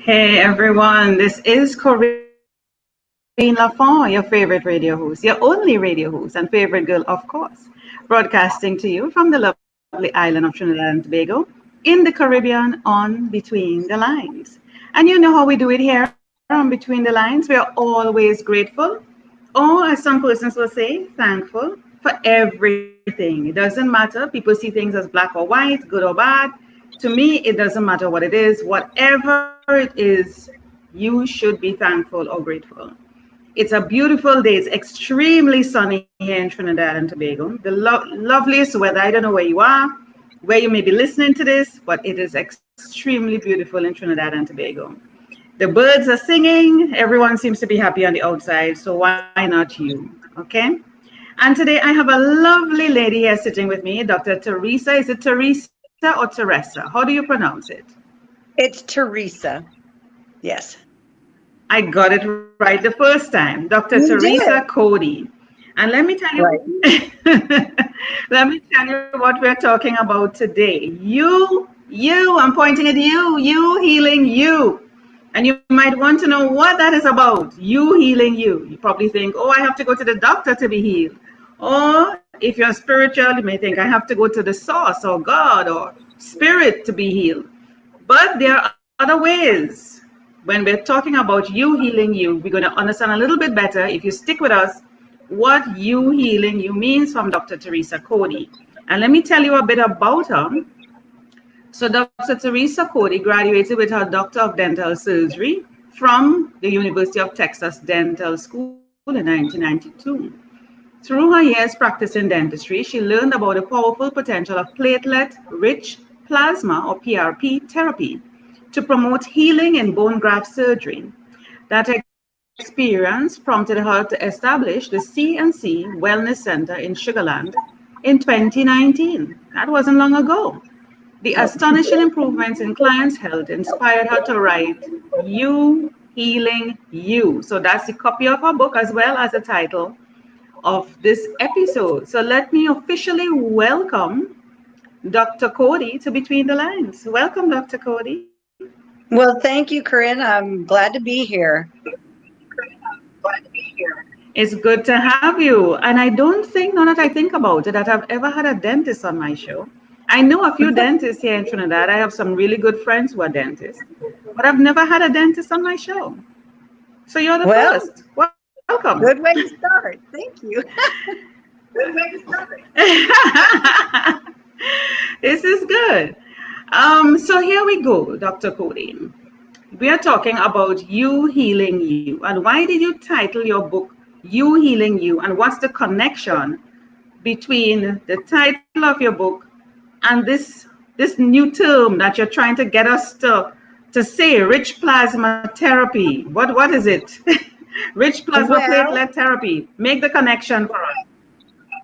Hey everyone, this is Corinne Lafont, your favorite radio host, your only radio host, and favorite girl, of course, broadcasting to you from the lovely island of Trinidad and Tobago in the Caribbean on Between the Lines. And you know how we do it here on Between the Lines. We are always grateful, or as some persons will say, thankful for everything. It doesn't matter. People see things as black or white, good or bad. To me, it doesn't matter what it is. Whatever it is, you should be thankful or grateful. It's a beautiful day. It's extremely sunny here in Trinidad and Tobago. The loveliest weather. I don't know where you are, where you may be listening to this, but it is extremely beautiful in Trinidad and Tobago. The birds are singing. Everyone seems to be happy on the outside. So why not you? Okay. And today I have a lovely lady here sitting with me, Dr. Teresa. Is it Teresa or Teresa? How do you pronounce it? It's Teresa. Yes. I got it right the first time. Dr. You Teresa did. Cody. And let me tell you, Right. let me tell you what we're talking about today. You, I'm pointing at you healing you. And you might want to know what that is about. You healing you. You probably think, oh, I have to go to the doctor to be healed. Or if you're spiritual, you may think, I have to go to the source or God or spirit to be healed. But there are other ways. When we're talking about you healing you, we're going to understand a little bit better if you stick with us what you healing you means from Dr. Teresa Cody. And let me tell you a bit about her. So Dr. Teresa Cody graduated with her Doctor of Dental Surgery from the University of Texas Dental School in 1992. Through her years practicing dentistry, she learned about the powerful potential of platelet-rich plasma or PRP therapy to promote healing in bone graft surgery. That experience prompted her to establish the C&C Wellness Center in Sugar Land in 2019. That wasn't long ago. The astonishing improvements in clients' health inspired her to write You Healing You. So that's the copy of her book as well as the title of this episode. So let me officially welcome Dr. Cody to Between the Lines. Welcome, Dr. Cody. Well, thank you, Corinne. I'm glad to be here. It's good to have you. And I don't think, now that I think about it, that I've ever had a dentist on my show. I know a few dentists here in Trinidad. I have some really good friends who are dentists, but I've never had a dentist on my show. So you're the Well, first. Welcome. good way to start. Thank you. This is good. So here we go, Dr. Cody. We are talking about you healing you. And why did you title your book You Healing You? And what's the connection between the title of your book and this new term that you're trying to get us to say, rich plasma therapy? What is it? Rich plasma Well, platelet therapy. Make the connection for us.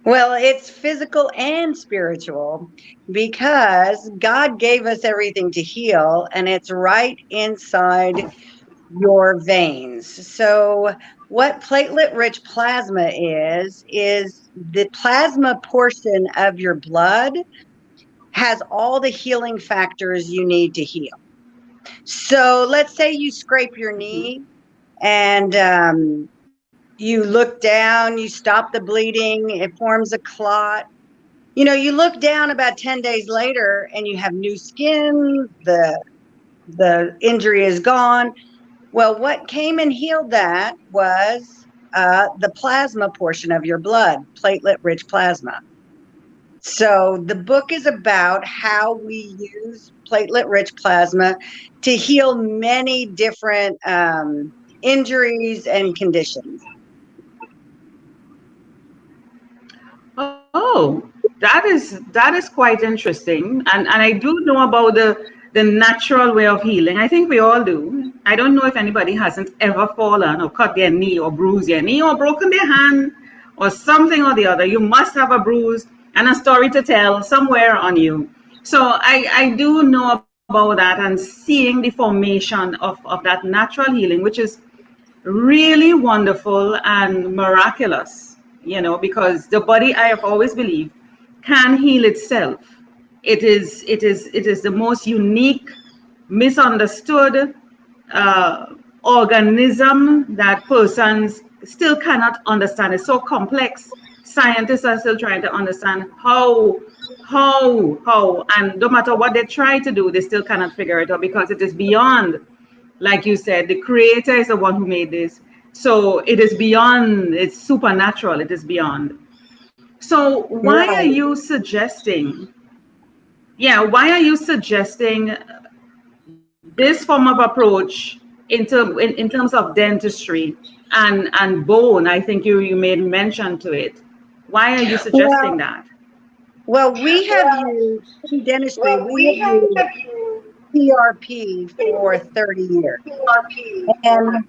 well, it's physical and spiritual because God gave us everything to heal, and it's right inside your veins. So, what platelet rich plasma is the plasma portion of your blood has all the healing factors you need to heal. So, let's say you scrape your knee and you look down, you stop the bleeding, it forms a clot. You know, you look down about 10 days later and you have new skin, the injury is gone. Well, what came and healed that was the plasma portion of your blood, platelet-rich plasma. So the book is about how we use platelet-rich plasma to heal many different injuries and conditions. Oh, that is quite interesting. And I do know about the natural way of healing. I think we all do. I don't know if anybody hasn't ever fallen or cut their knee or bruised their knee or broken their hand or something or the other. You must have a bruise and a story to tell somewhere on you. So I do know about that and seeing the formation of that natural healing, which is really wonderful and miraculous, because the body, I have always believed, can heal itself. It is the most unique, misunderstood organism that persons still cannot understand. It's so complex. Scientists are still trying to understand and no matter what they try to do, they still cannot figure it out because it is beyond, like you said, the creator is the one who made this. So it is beyond, it's supernatural, it is beyond. So why are Right. you suggesting, yeah, why are you suggesting this form of approach in terms of dentistry and bone? I think you made mention to it. Why are you suggesting Well, that? well, we have used in dentistry. We have used PRP for 30 years, and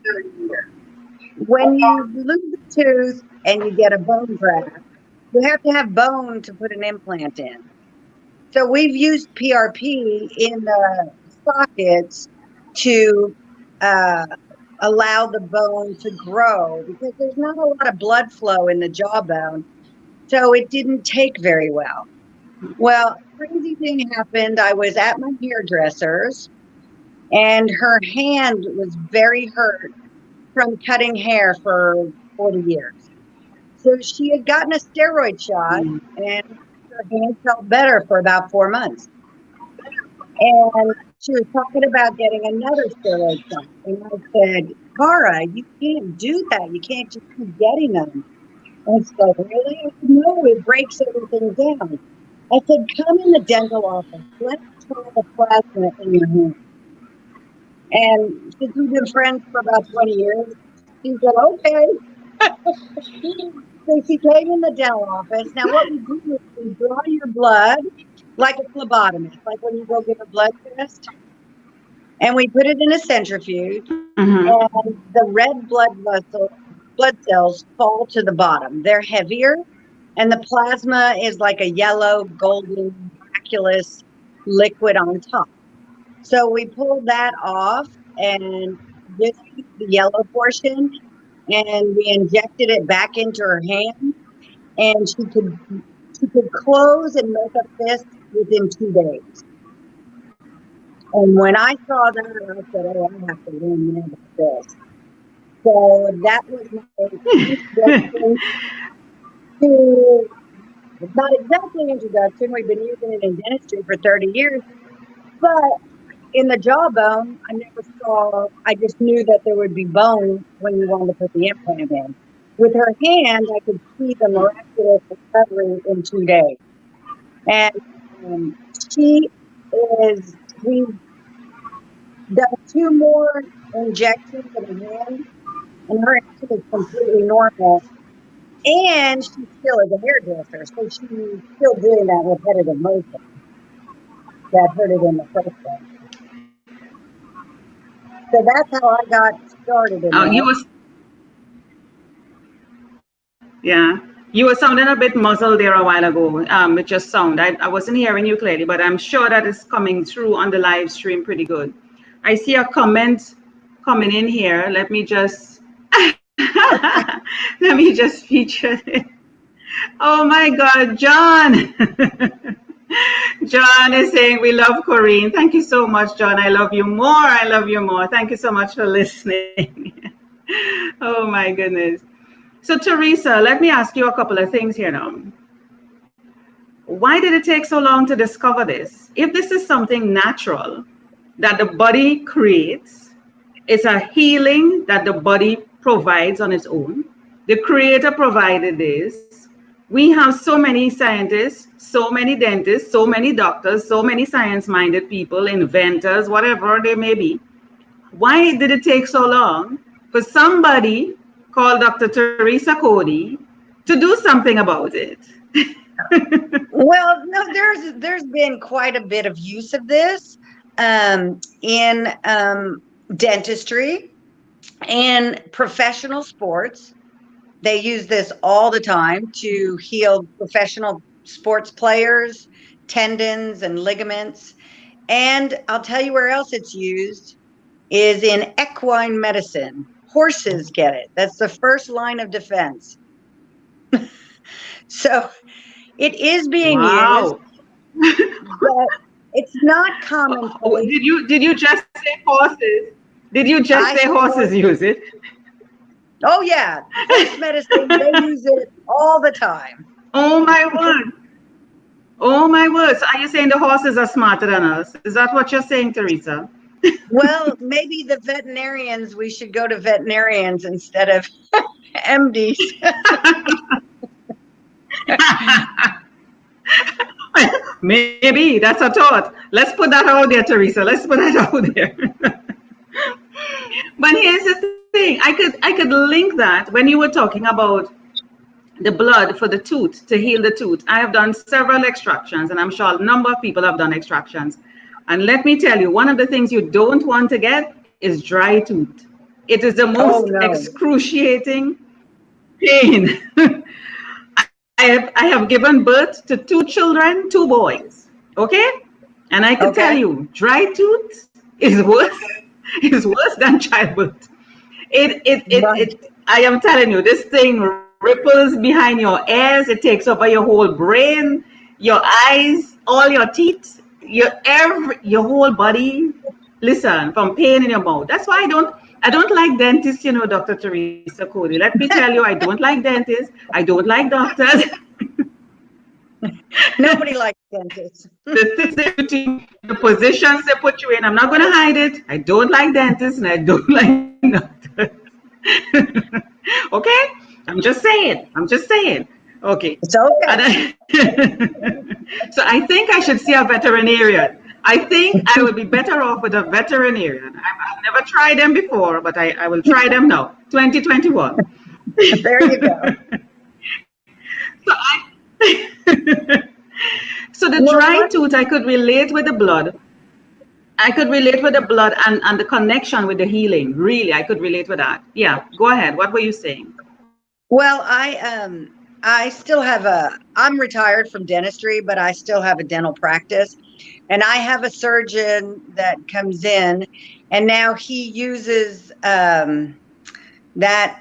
when you lose a tooth and you get a bone graft, you have to have bone to put an implant in. So we've used PRP in the sockets to uh, allow the bone to grow because there's not a lot of blood flow in the jawbone. So it didn't take very well. Well, crazy thing happened. I was at my hairdresser's and her hand was very hurt from cutting hair for 40 years. So she had gotten a steroid shot and her hand felt better for about 4 months. And she was talking about getting another steroid shot. And I said, Cara, you can't do that. You can't just keep getting them. And she's like, really? I said, no, it breaks everything down. I said, come in the dental office. Let's try the plasma in your hand. And since we've been friends for about 20 years, she said, okay. So she came in the dental office. Now, what we do is we draw your blood like a phlebotomist, like when you go give a blood test. And we put it in a centrifuge, Mm-hmm. and the red blood cells fall to the bottom. They're heavier, and the plasma is like a yellow, golden, miraculous liquid on top. So we pulled that off and just the yellow portion, and we injected it back into her hand, and she could close and make a fist within 2 days. And when I saw that, I said, "Oh, I have to learn more about this." So that was my introduction to, not exactly introduction. We've been using it in dentistry for 30 years, but in the jawbone, I never saw, I just knew that there would be bone when you wanted to put the implant in. With her hand, I could see the miraculous recovery in 2 days. And um, she we've done two more injections in her hand, and her hand is completely normal. And she still is a hairdresser, so she's still doing that repetitive motion that hurt it in the first place. So that's how I got started in You that. was Yeah, you were sounding a bit muzzled there a while ago. With your sound, I wasn't hearing you clearly, but I'm sure that is coming through on the live stream pretty good. I see a comment coming in here. Let me just let me just feature it. Oh my God, John! John is saying we love Corinne. Thank you so much, John. I love you more. I love you more. Thank you so much for listening. Oh my goodness. So, Teresa, let me ask you a couple of things here now. Why did it take so long to discover this? If this is something natural that the body creates, it's a healing that the body provides on its own. The creator provided this. We have so many scientists, so many dentists, so many doctors, so many science minded people, inventors, whatever they may be. Why did it take so long for somebody called Dr. Teresa Cody to do something about it? Well, no, there's been quite a bit of use of this in dentistry and professional sports. They use this all the time to heal professional sports players, tendons and ligaments. And I'll tell you where else it's used is in equine medicine. Horses get it. That's the first line of defense. So it is being used, Wow. but it's not commonplace. Did you just say horses? Did you just I say sure. horses use it? Oh yeah, horse medicine. They use it all the time. Oh my word. Oh my word. So are you saying the horses are smarter than us? Is that what you're saying, Teresa? Well, maybe the veterinarians. We should go to veterinarians instead of MDs. Maybe that's a thought. Let's put that out there, Teresa. Let's put that out there. But here's the thing. I could link that when you were talking about the blood for the tooth to heal the tooth. I have done several extractions, and I'm sure a number of people have done extractions. And let me tell you, one of the things you don't want to get is dry tooth. It is the Oh most no. excruciating pain. I have given birth to two children, two boys. Okay? And I could tell Okay. you, dry tooth is worse, is worse than childbirth. Right. I am telling you, this thing ripples behind your ears, it takes over your whole brain, your eyes, all your teeth, your whole body. Listen, from pain in your mouth. That's why I don't like dentists, Dr. Teresa Cody. Let me tell you, I don't like dentists. I don't like doctors. Nobody likes dentists. The things they do to you, the positions they put you in. I'm not going to hide it. I don't like dentists and I don't like doctors. Okay? I'm just saying. I'm just saying. Okay. It's okay. So I think I should see a veterinarian. I think I would be better off with a veterinarian. I've never tried them before, but I will try them now. 2021. There you go. So so the Well, dry what? tooth, I could relate with the blood. I could relate with the blood and the connection with the healing. Really, I could relate with that. Yeah, go ahead. What were you saying? Well, I still have a. I'm retired from dentistry, but I still have a dental practice, and I have a surgeon that comes in, and now he uses that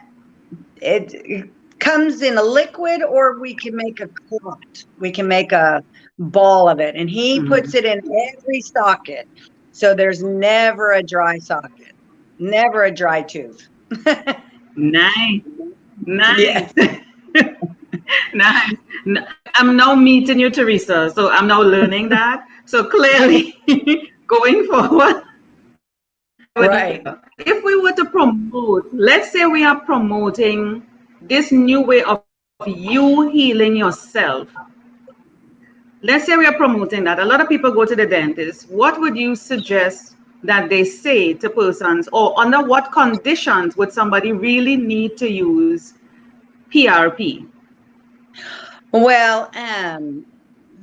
it comes in a liquid, or we can make a clot. We can make a ball of it, and he puts Mhm. it in every socket, so there's never a dry socket, never a dry tooth. Nice. Yeah. Nice. Nice. I'm now meeting you, Teresa. So I'm now learning that. So clearly, going forward, I would, Right. if we were to promote, let's say we are promoting this new way of you healing yourself. Let's say we are promoting that. A lot of people go to the dentist. What would you suggest that they say to persons, or under what conditions would somebody really need to use PRP? Well,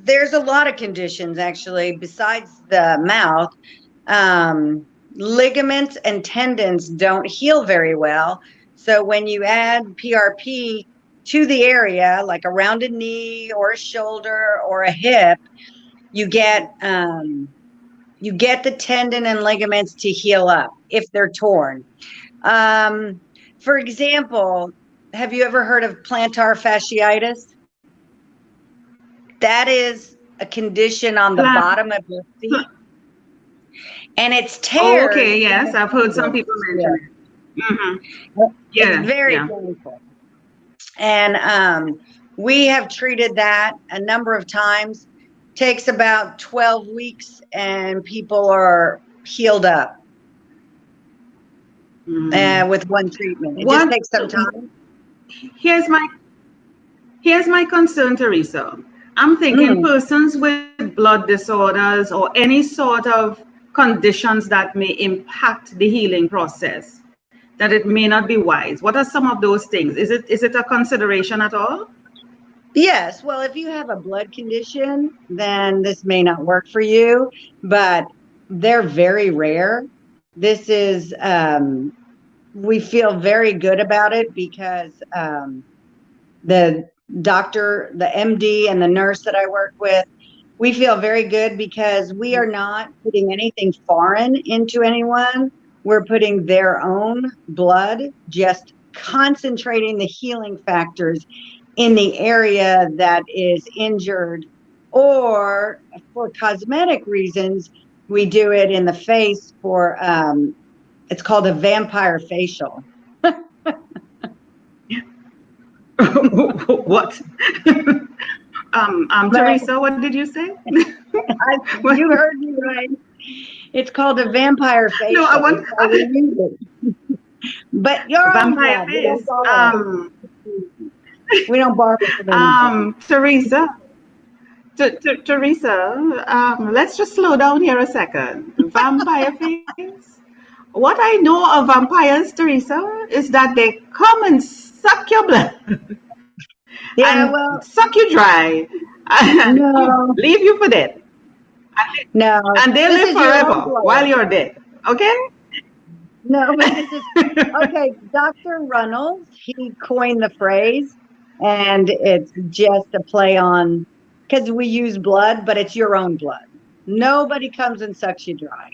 there's a lot of conditions actually besides the mouth. Um, Ligaments and tendons don't heal very well. So when you add PRP to the area, like around a knee or a shoulder or a hip, you get the tendon and ligaments to heal up if they're torn. Um, for example, have you ever heard of plantar fasciitis? That is a condition on the Plan. bottom of your feet, and it's Oh, tears okay. in Yes, the I've heard some people tendons. mention it. Hmm. It's Yeah, very yeah. painful. And we have treated that a number of times. Takes about 12 weeks, and people are healed up Mm. with one treatment. It just What? takes some time. Here's my here's my concern, Teresa. I'm thinking Mm. persons with blood disorders or any sort of conditions that may impact the healing process, that it may not be wise. What are some of those things? Is it a consideration at all? Yes. Well, if you have a blood condition, then this may not work for you, but they're very rare. This is, we feel very good about it because the doctor, the MD, and the nurse that I work with, we feel very good because we are not putting anything foreign into anyone. We're putting their own blood, just concentrating the healing factors in the area that is injured, or for cosmetic reasons, we do it in the face for It's called a vampire facial. What? But Teresa, what did you say? What? you heard me right. It's called a vampire No, I facial. want So we use it. But your own vampire blood. We don't face. borrow. We don't borrow from anybody. Teresa, Teresa, let's just slow down here a second. Vampire face. What I know of vampires, Teresa, is that they come and suck your blood and Yeah, well, suck you dry and no, leave you for dead. no. And they This live is your own forever while blood. you're dead. Okay? No, but this is okay. Dr. Runnels, he coined the phrase, and it's just a play on because we use blood, but it's your own blood. Nobody comes and sucks you dry.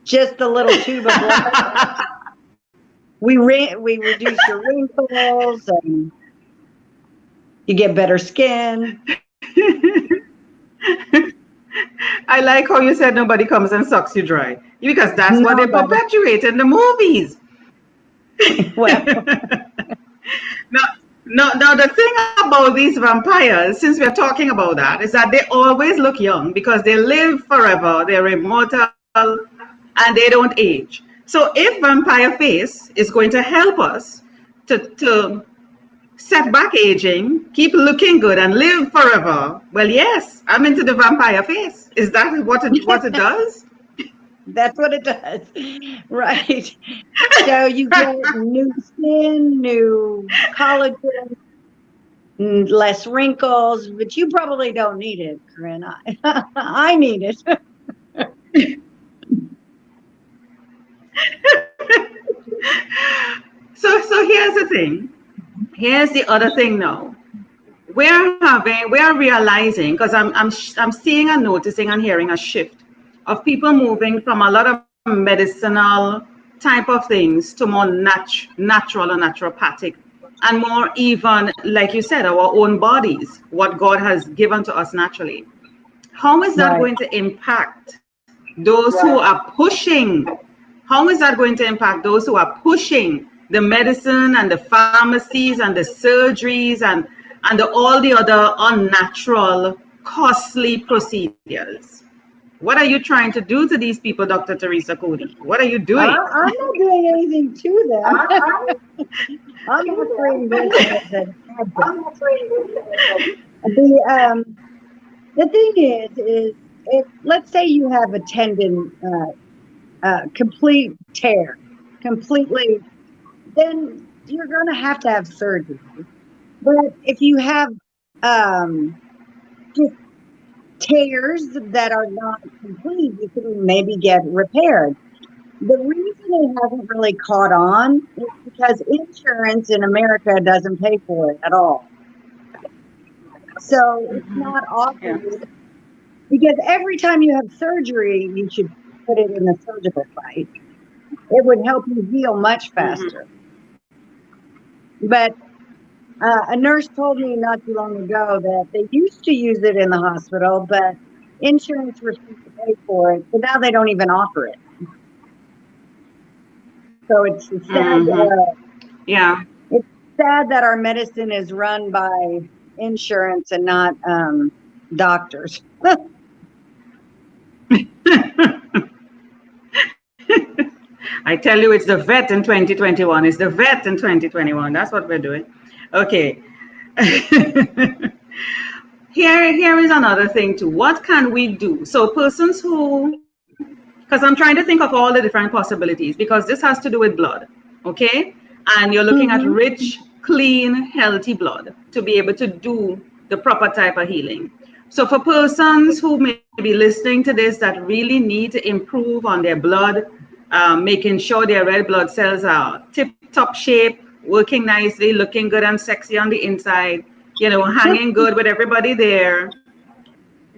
Just a little tube of blood. We reduce your wrinkles, and you get better skin. I like how you said nobody comes and sucks you dry. Because that's what they Nobody. perpetuate in the movies. Well, Now, now, the thing about these vampires, since we're talking about that, is that they always look young because they live forever, they're immortal, and they don't age. So if vampire face is going to help us to set back aging, keep looking good, and live forever, well, yes, I'm into the vampire face. Is that what it does? that's what it does. Right. So you get new skin, new collagen, less wrinkles, but you probably don't need it, Corinne. I need it. So here's the thing. Here's the other thing now. We're realizing because I'm seeing and noticing and hearing a shift of people moving from a lot of medicinal type of things to more natural or naturopathic and more even like you said our own bodies, what God has given to us naturally. How is that Right. going to impact those who are pushing? How is that going to impact those who are pushing the medicine and the pharmacies and the surgeries and all the other unnatural, costly procedures? What are you trying to do to these people, Dr. Teresa Cody? What are you doing? I'm not doing anything to them. I'm offering this as an advent. The thing is if let's say you have a tendon complete tear, completely, then you're going to have surgery. But if you have just tears that are not complete, you can maybe get repaired. The reason it hasn't really caught on is because insurance in America doesn't pay for it at all. So it's not Yeah. offered because every time you have surgery, you should put it in a surgical site. It would help you heal much Mhm. faster. But a nurse told me not too long ago that they used to use it in the hospital, but insurance refused to pay for it. So now they don't even offer it. So it's sad. Mhm. Yeah. It's sad that our medicine is run by insurance and not doctors. I tell you, it's the vet in 2021. It's the vet in 2021. That's what we're doing. Okay. Here is another thing too. What can we do? So persons who, because I'm trying to think of all the different possibilities, because this has to do with blood, okay? And you're looking at Hmm. rich, clean, healthy blood to be able to do the proper type of healing. So for persons who may be listening to this that really need to improve on their blood, making sure their red blood cells are tip-top shape, working nicely, looking good and sexy on the inside, hanging good with everybody there.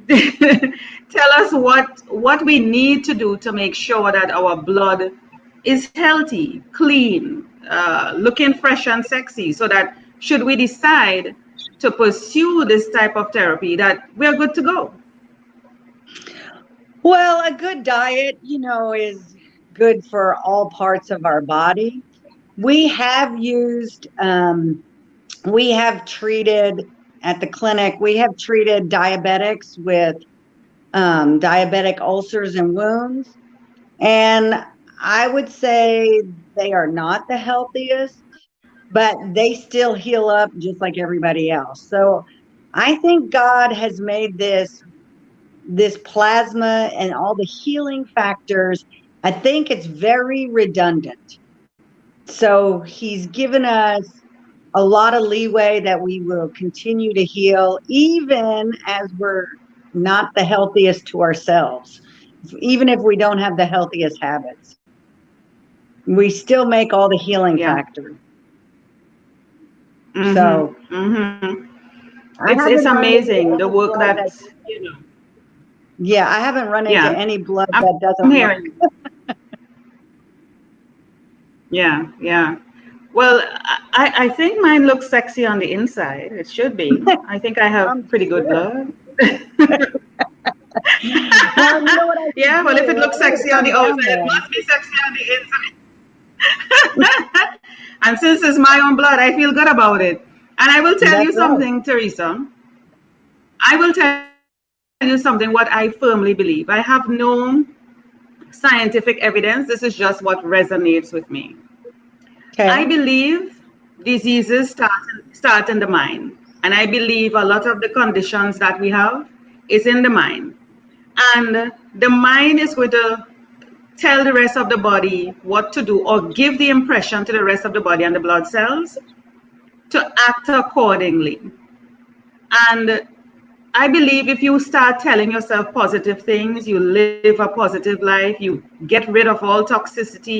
Tell us what we need to do to make sure that our blood is healthy, clean, looking fresh and sexy, so that should we decide to pursue this type of therapy, that we're good to go. Well, a good diet, is good for all parts of our body. We have used, we have treated at the clinic, we have treated diabetics with diabetic ulcers and wounds. And I would say they are not the healthiest, but they still heal up just like everybody else. So I think God has made this plasma and all the healing factors. I think it's very redundant. So he's given us a lot of leeway that we will continue to heal, even as we're not the healthiest to ourselves, even if we don't have the healthiest habits. We still make all the healing Yeah. factors. So Mm-hmm. Mm-hmm. I It's haven't run into amazing the any work blood that that, yeah, I haven't run into yeah. any blood I'm that doesn't hearing. work. Yeah, yeah. Well, I think mine looks sexy on the inside. It should be. I think I have I'm pretty good sure. blood. Well, you know what I should Yeah, well, if it do? looks I should sexy on come the down outside, it there. must be sexy on the inside. And since it's my own blood, I feel good about it. And I will tell That's you right. something, Teresa. I will tell you something what I firmly believe. I have no scientific evidence. This is just what resonates with me. I Okay. believe diseases start in the mind. And I believe a lot of the conditions that we have is in the mind. And the mind is going to tell the rest of the body what to do or give the impression to the rest of the body and the blood cells to act accordingly. And I believe if you start telling yourself positive things, you live a positive life, you get rid of all toxicity,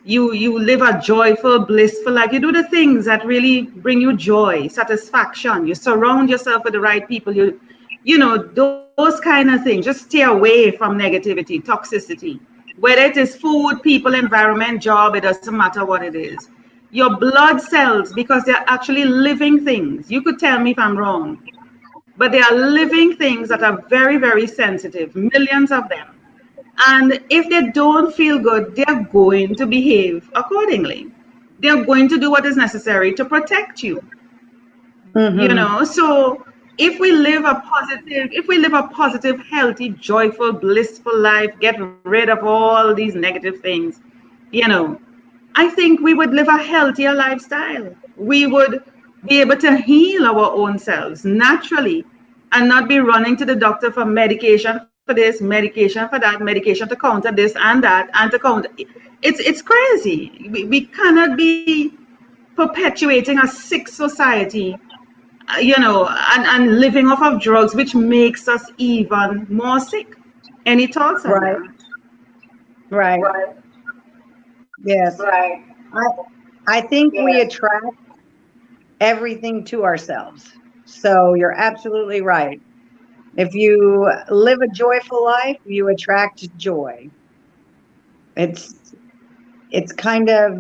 you live a joyful, blissful life. You do the things that really bring you joy, satisfaction. You surround yourself with the right people. Those kind of things. Just stay away from negativity, toxicity. Whether it is food, people, environment, job, it doesn't matter what it is. Your blood cells, because they're actually living things. You could tell me if I'm wrong, but they are living things that are very, very sensitive, millions of them. And if they don't feel good, they're going to behave accordingly. They're going to do what is necessary to protect you. Mm-hmm. So if we live a positive, healthy, joyful, blissful life, get rid of all these negative things, you know, I think we would live a healthier lifestyle. We would be able to heal our own selves naturally and not be running to the doctor for medication for this, medication for that, medication to counter this and that, and to counter. It's crazy. We cannot be perpetuating a sick society, and living off of drugs, which makes us even more sick. Any thoughts on Right. that? Right. Right. Yes. Right. I I think we Yes. attract everything to ourselves. So you're absolutely right. If you live a joyful life, you attract joy. It's it's kind of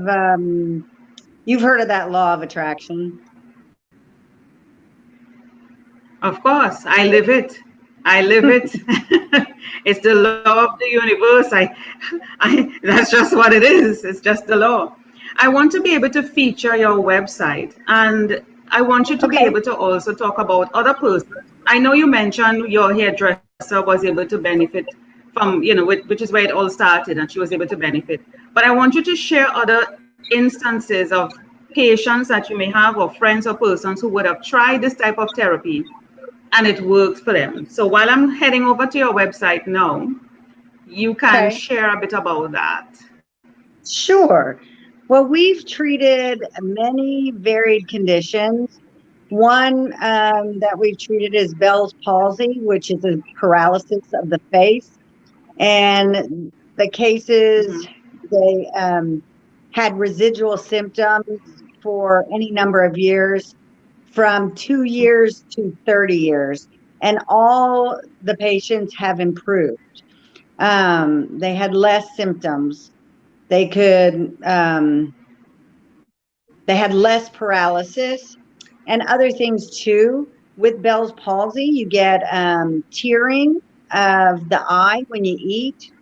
you've heard of that law of attraction. Of course, I live it. I live it. It's the law of the universe. That's just what it is. It's just the law. I want to be able to feature your website, and I want you to be Okay. able to also talk about other persons. I know you mentioned your hairdresser was able to benefit from, which is where it all started, and she was able to benefit. But I want you to share other instances of patients that you may have, or friends or persons who would have tried this type of therapy and it worked for them. So while I'm heading over to your website now, you can Okay. share a bit about that. Sure. Well, we've treated many varied conditions. One that we've treated is Bell's palsy, which is a paralysis of the face. And the cases, Hmm. they had residual symptoms for any number of years, from 2 years to 30 years. And all the patients have improved. They had less symptoms. They could, they had less paralysis and other things too. With Bell's palsy, you get tearing of the eye when you eat.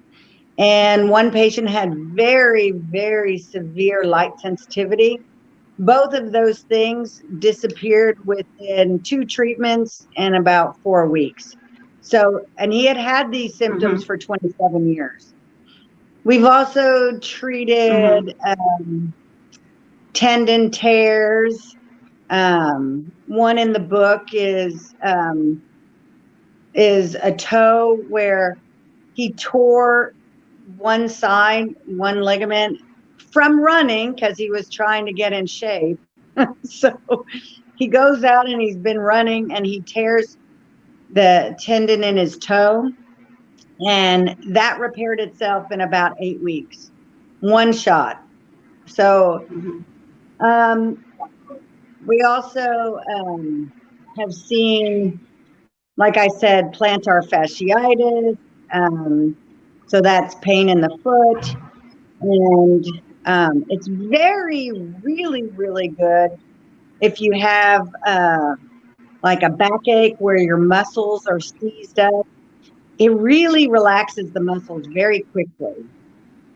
And one patient had very, very severe light sensitivity. Both of those things disappeared within 2 treatments and about 4 weeks. So, and he had had these Mm-hmm. symptoms for 27 years. We've also Mm-hmm. treated tendon tears. One in the book is a toe where he tore one side, one ligament from running because he was trying to get in shape. So he goes out and he's been running and he tears the tendon in his toe, and that repaired itself in about 8 weeks. One shot. So Mm-hmm. um, we also have seen, like I said, plantar fasciitis. Um, so that's pain in the foot. And it's very, really, really good if you have like a backache where your muscles are seized up. It really relaxes the muscles very quickly.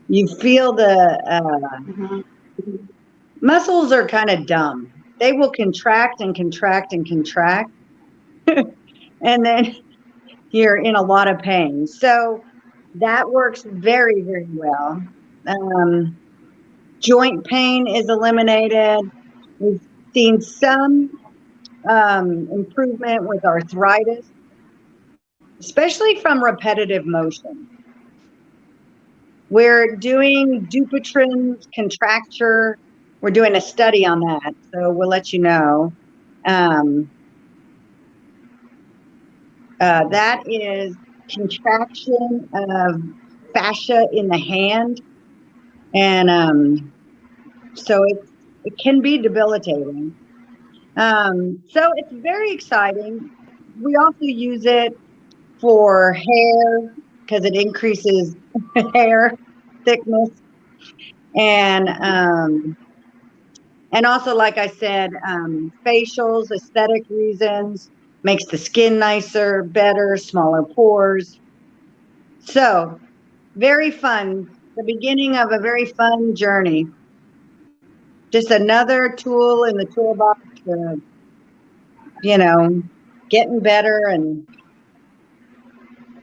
You feel the Mm-hmm. muscles are kind of dumb. They will contract and contract and contract, and then you're in a lot of pain. So that works very, very well. Um, Joint pain is eliminated. We've seen some improvement with arthritis, especially from repetitive motion. We're doing Dupuytren's contracture. We're doing a study on that, so we'll let you know. Um, that is contraction of fascia in the hand, and so it can be debilitating. So it's very exciting. We also use it for hair because it increases hair thickness, and also, like I said, facials, aesthetic reasons, makes the skin nicer, better, smaller pores. So very fun. The beginning of a very fun journey. Just another tool in the toolbox for, you know, getting better. And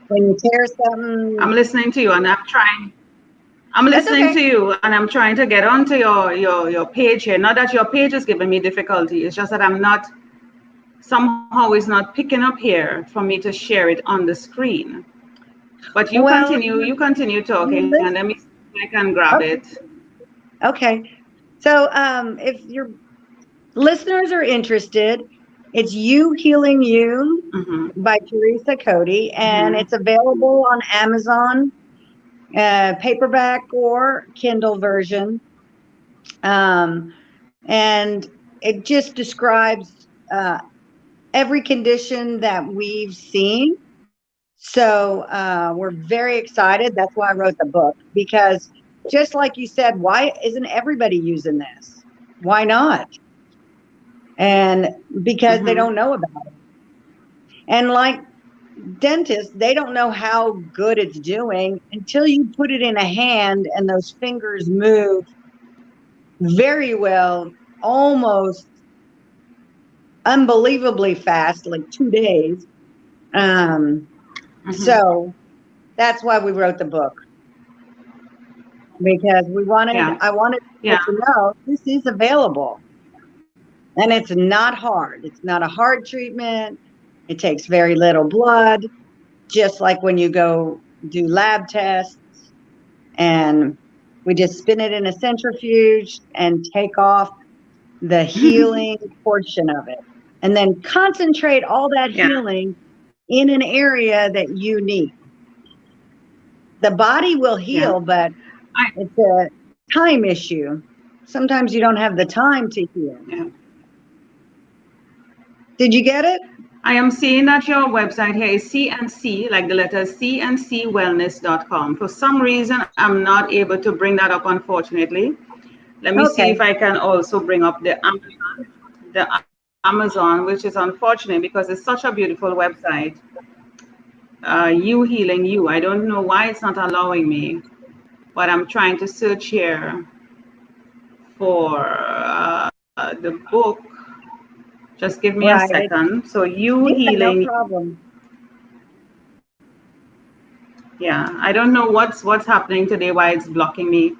when you tear something, I'm listening to you, and I'm trying. I'm that's listening okay. to you, and I'm trying to get onto your page here. Not that your page is giving me difficulty. It's just that I'm not somehow it's not picking up here for me to share it on the screen. But Well, you continue talking, and let me see if I can grab okay. it. Okay. So if your listeners are interested, it's You Healing You Mm-hmm. by Teresa Cody, and Mm-hmm. it's available on Amazon, paperback or Kindle version. Um, and it just describes every condition that we've seen. So we're very excited. That's why I wrote the book, because just like you said, why isn't everybody using this? Why not? And because they Mm-hmm. don't know about it. And like dentists, they don't know how good it's doing until you put it in a hand and those fingers move very well, almost unbelievably fast, like 2 days. Um, Mm-hmm. so that's why we wrote the book, because Yeah. I wanted Yeah. people to know this is available, and it's not hard. It's not a hard treatment. It takes very little blood, just like when you go do lab tests, and we just spin it in a centrifuge and take off the healing portion of it, and then concentrate all that Yeah. healing in an area that you need. The body will Yeah. heal, but I it's a time issue. Sometimes you don't have the time to heal. yeah. Did you get it? I am seeing that your website here is CNC, like the letters cncwellness.com. For some reason, I'm not able to bring that up, unfortunately. Let me see Okay. if I can also bring up the Amazon, which is unfortunate because it's such a beautiful website. You Healing You. I don't know why it's not allowing me, but I'm trying to search here for the book. Just give me a Right. second. So You Yeah, no Healing. problem. Yeah, I don't know what's happening today, why it's blocking me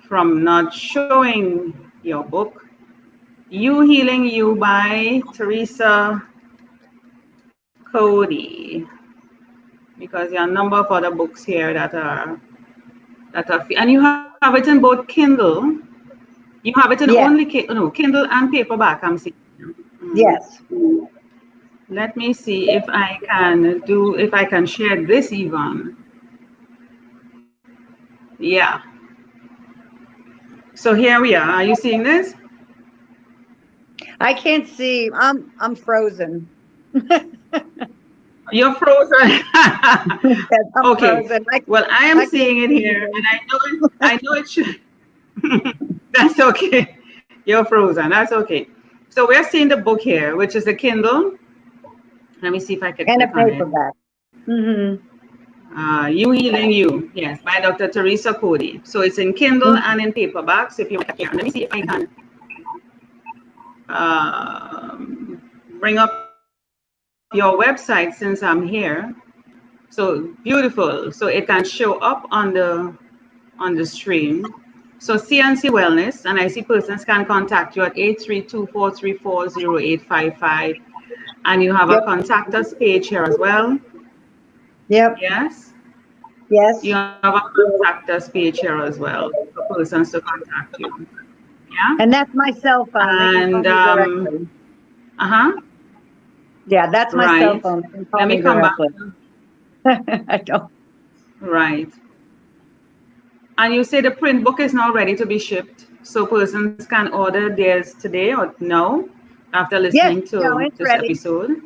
from not showing your book. You Healing You by Teresa Cody. Because there are a number of other books here that are and you have it in both Kindle. You have it in only Yes, No, Kindle and paperback. I'm seeing. Mm. yes. Let me see if I can share this even. Yeah. So here we are. Are you seeing this? I can't see. I'm frozen. You're frozen. Yes, I'm Okay. frozen. Well, I am I can't seeing it see here, anything. and I know it should. That's okay. You're frozen. That's okay. So we're seeing the book here, which is the Kindle. Let me see if I can And a click on it. paperback. Hmm. You Healing You, yes, by Dr. Teresa Cody. So it's in Kindle and in paperback. So if you here, let me see if I can bring up your website since I'm here. So beautiful. So it can show up on the stream. So CNC Wellness, and I see persons can contact you at 832-434-0855. And you have a Yep. contact us page here as well. Yep. Yes. Yes. You have a contact us page here as well for persons to contact you. Yeah. And that's my cell phone. They can call And me directly. uh-huh. Yeah, that's my cell Right. phone. They can Let call me me come back. directly. I don't. Right. And you say the print book is now ready to be shipped, so persons can order theirs today or no after Yes. listening No, to it's this ready. episode.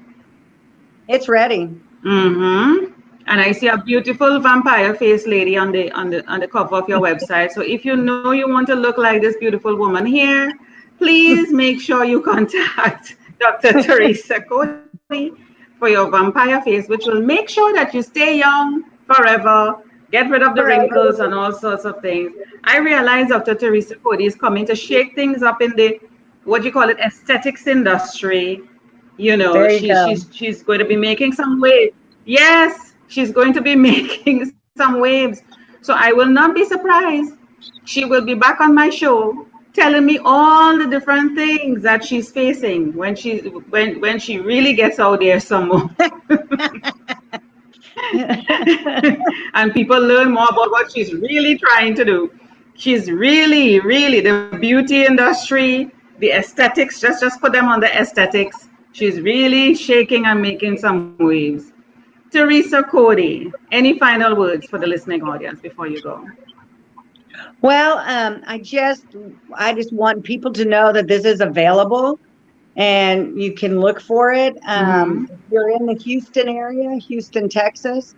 It's ready. Mm-hmm. And I see a beautiful vampire face lady on the cover of your website. So if you know you want to look like this beautiful woman here, please make sure you contact Dr. Teresa Cody for your vampire face, which will make sure that you stay young forever, get rid of the wrinkles Forever. and all sorts of things. I realize Dr. Teresa Cody is coming to shake things up in the what do you call it aesthetics industry. You know, There you go. she's going to be making some waves. Yes, she's going to be making some waves. So I will not be surprised. She will be back on my show telling me all the different things that she's facing when she really gets out there some more. And people learn more about what she's really trying to do. She's really the beauty industry, the aesthetics, just put them on the aesthetics. She's really shaking and making some waves. Teresa Cody, any final words for the listening audience before you go? Well, I just want people to know that this is available and you can look for it. Mm-hmm. If you're in the Houston area, Houston, Texas,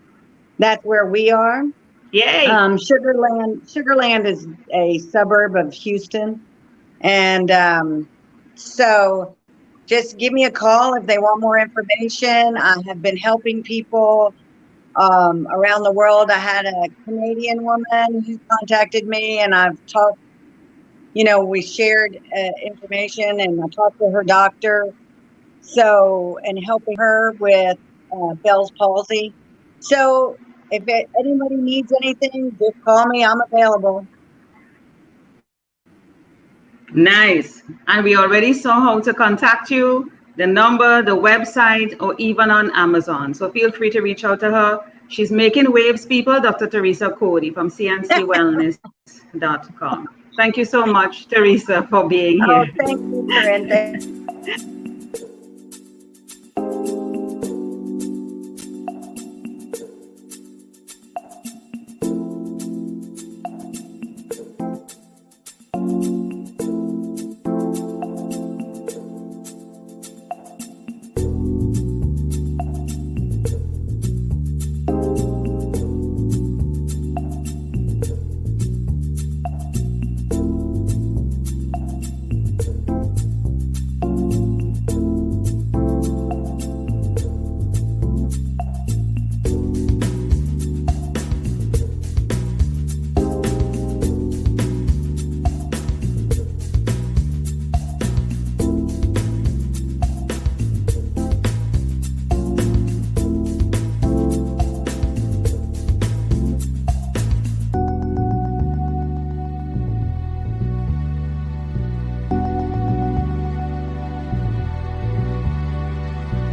that's where we are. Yay! Sugarland is a suburb of Houston. And so just give me a call if they want more information. I have been helping people around the world. I had a Canadian woman who contacted me, and I've talked, we shared information, and I talked to her doctor. So, and helping her with Bell's palsy. So, if anybody needs anything, just call me. I'm available. Nice. And we already saw how to contact you, the number, the website, or even on Amazon. So feel free to reach out to her. She's making waves, people. Dr. Teresa Cody from cncwellness.com. Thank you so much, Teresa, for being here. Oh, thank you, Corinne. Thank you.